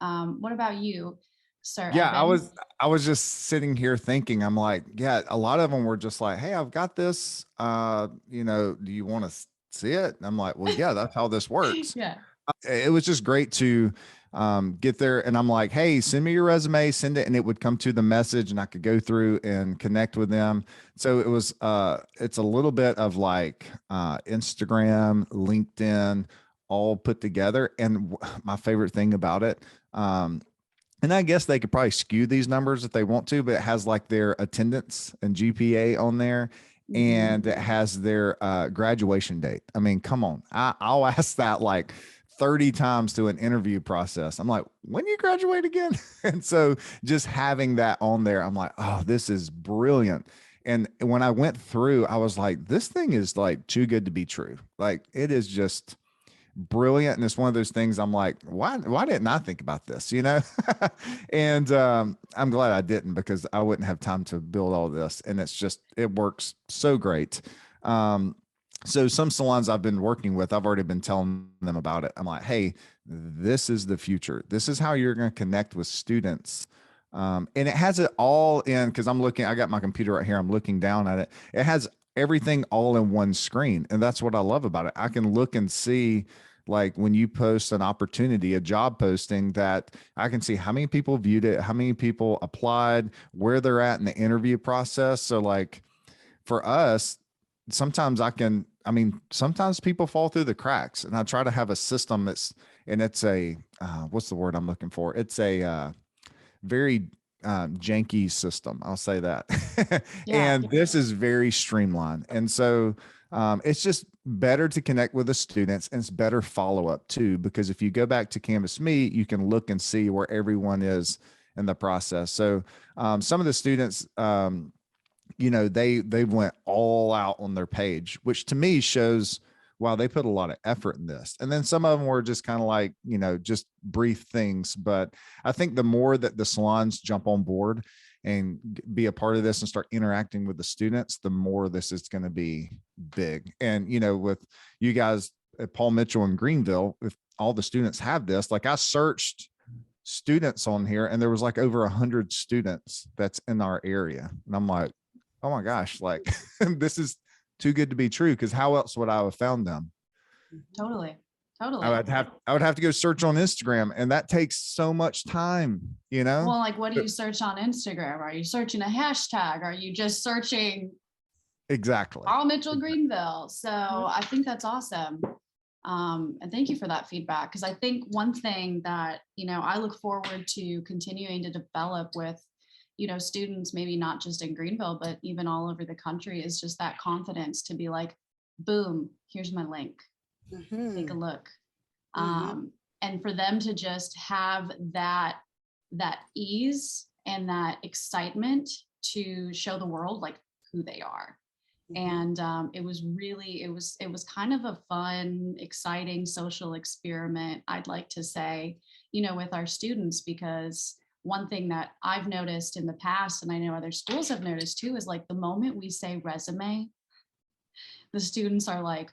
What about you, Sir Yeah, Evan? I was just sitting here thinking, I'm like, yeah, a lot of them were just like, "Hey, I've got this. Do you want to see it?" And I'm like, "Well, yeah, that's how this works." Yeah. It was just great to get there, and I'm like, "Hey, send me your resume, send it," and it would come to the message, and I could go through and connect with them. So it was, it's a little bit of like Instagram, LinkedIn, all put together. And my favorite thing about it, and I guess they could probably skew these numbers if they want to, but it has like their attendance and GPA on there, Mhm. and it has their graduation date. I mean, come on. I'll ask that like 30 times to an interview process. I'm like, when you graduate again? And so just having that on there, I'm like, oh, this is brilliant. And when I went through, I was like, this thing is like too good to be true. Like it is just brilliant. And it's one of those things I'm like, why didn't I think about this? And I'm glad I didn't, because I wouldn't have time to build all this. And it's just, it works so great. Um, so some salons I've been working with, I've already been telling them about it. I'm like, hey, this is the future. This is how you're going to connect with students. And it has it all in, because I got my computer right here. I'm looking down at it. It has everything all in one screen. And that's what I love about it. I can look and see, like when you post an opportunity, a job posting, that I can see how many people viewed it, how many people applied, where they're at in the interview process. So like for us, sometimes sometimes people fall through the cracks, and I try to have a system and it's a, what's the word I'm looking for? It's a, very janky system. I'll say that. Yeah. And this is very streamlined. And so it's just better to connect with the students, and it's better follow up too, because if you go back to Canvas Meet, you can look and see where everyone is in the process. So some of the students, they went all out on their page, which to me shows, wow, they put a lot of effort in this. And then some of them were just kind of like, just brief things. But I think the more that the salons jump on board and be a part of this and start interacting with the students, the more this is going to be big. And with you guys at Paul Mitchell in Greenville, if all the students have this, like I searched students on here, and there was like over 100 students that's in our area, and I'm like, oh my gosh, like this is too good to be true, because how else would I have found them? Totally. I Totally. would have I would have to go search on Instagram, and that takes so much time. Well, like, what do you search on Instagram? Are you searching a hashtag? Are you just searching Exactly. Paul Mitchell Greenville? So I think that's awesome. And thank you for that feedback. Because I think one thing that, I look forward to continuing to develop with, students, maybe not just in Greenville, but even all over the country, is just that confidence to be like, boom, here's my link. Take a Mm-hmm. look. Mm-hmm. And for them to just have that ease and that excitement to show the world like who they are. Mm-hmm. And it was really, it was kind of a fun, exciting social experiment, I'd like to say, with our students. Because one thing that I've noticed in the past, and I know other schools have noticed too, is like the moment we say resume, the students are like,